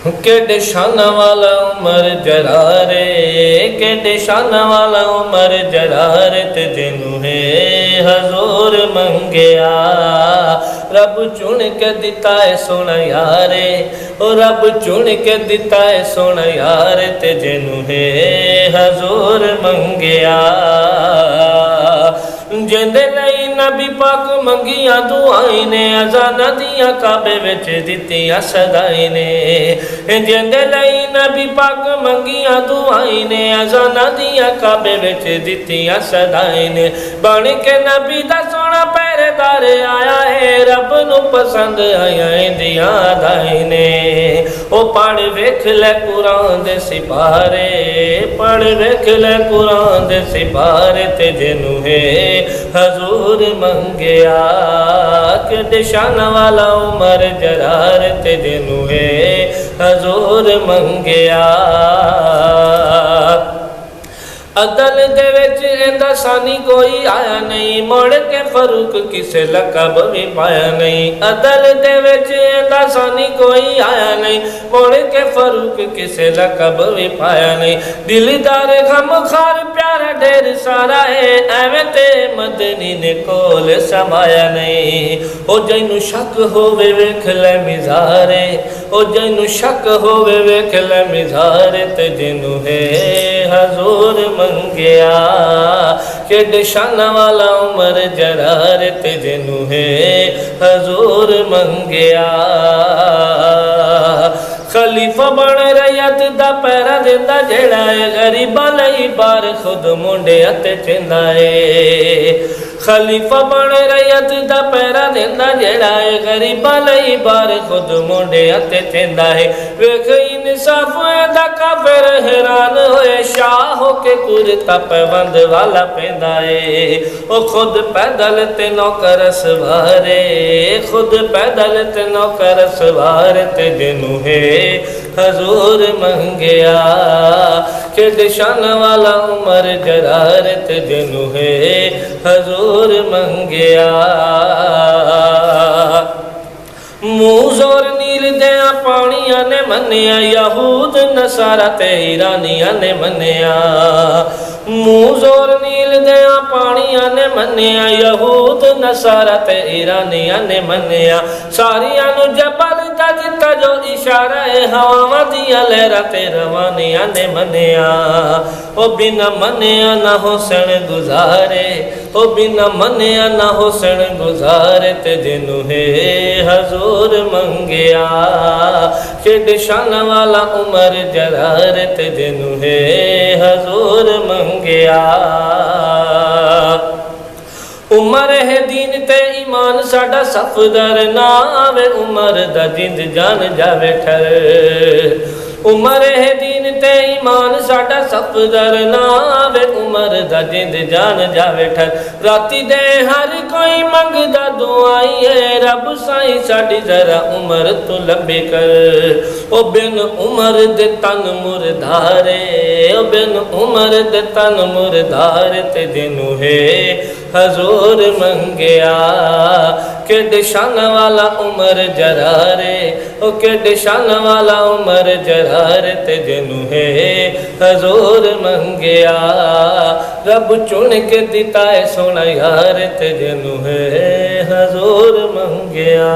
केडे शान वाला उमर जरारे, केडे शान वाला उमर जरारे ते जिन्नू है हजूर मंगया। रब चुन के दिता है सोना यारे, ओ रब चुन के दिता है सोना यारे ते जिन्नू है हजूर मंगया। जिंदे लई नबी पाक मंगिया दुआई ने, अजाना दिया काबे विच दित्तियां सदाई ने। जिंदे लई नबी पाक मंगिया दुआई ने, अजाना दिया काबे विच दित्तियां सदाई ने। बन के नबी दा सोना पहरेदार आया है, रब नू पसंद आया इंदियां अदाई ने। ओ पढ़ वेख ले कुरान दे सिपारे, पढ़ वेख ले कुरान दे सिपारे ते जिन्नू है हजूर मंगया। केडे शान वाला उमर जरार ते जिन्नू है हजूर मंगया। अदल दे विच इंदा सानी कोई आया नहीं, मुड़ के फरूक किसे लकब भी पाया नहीं। अदल दे विच इंदा सानी कोई आया नहीं, मुड़ के फरूक किसे लकब भी पाया नहीं। दिलदार गमखार प्यारा ढेर सारा है, एवें ते मदनी ने कोल समाया नहीं। ओ जैनू शक होवे वेख ले मिजारे, ओ जैनू शक होवे वेख ले मिजारे ते जिन्नू है हजूर मंगया। केडे शान वाला उमर जरार ते जिन्नू है हजूर मंगया। खलीफा बन रैयत दा पैरा देंदा जेड़ा है, गरीबां लई बार खुद मुंडिया ते चिंदा है। खलीफा बन रैयत दा पैरा देंदा जेड़ा है, गरीबां लई बार खुद मुंडिया ते चिंदा है। वेख इंसाफ दा काफिर हैरान होए, शाह होके कुर्ता पैबंद वाला पैंदा है। ओ खुद पैदल ते नौकर सवारे, खुद पैदल ते नौकर सवारे ते जिन्नू है हजूर मंगया। केडे शान वाला उमर जरार ते जिन्नू है हजूर मंगया। मुँह जोर नील दया पानिया ने मनिया, यहूद नसारा ते ईरानिया ने मनिया। मुँह जोर नील दया पानिया ने मनिया, यहूद नसारा ते ईरानिया ने मनिया। सारिया नू जबल दा दिता जो इशारा है, हवावां दियां लहरां ते रवानिया ने मनिया। ओ बिना मनिया ना हुसैन गुजारे, ओ बिना मनिया ना हुसैन गुजारे ते जिन्नू है हजूर मंगया। केडे शान वाला उमर जरार ते जिन्नू है हजूर मंगया। उमर है दीन ते ईमान साडा सफदर, ना आवे उमर दा जिंद जान जावे ठर। उमर है दीन ते ईमान साडा सफदर, ना आवे उमर दा जिंद जान जावे ठर। राती दे हर कोई मंगदा दुआई है, रब साईं साडी जरा उमर तू लंबी कर। ओ बिन उमर दे तन मुरदारे, ओ बिन उमर दे तन मुरदारे ते जिन्नू है हजूर मंगया। केडे शान वाला उमर जरारे, ओ केडे शान वाला उमर जरारे ते जिन्नू है हजूर मंगया। रब चुन के दिता है सोना यार ते जिन्नू है हजूर मंगया।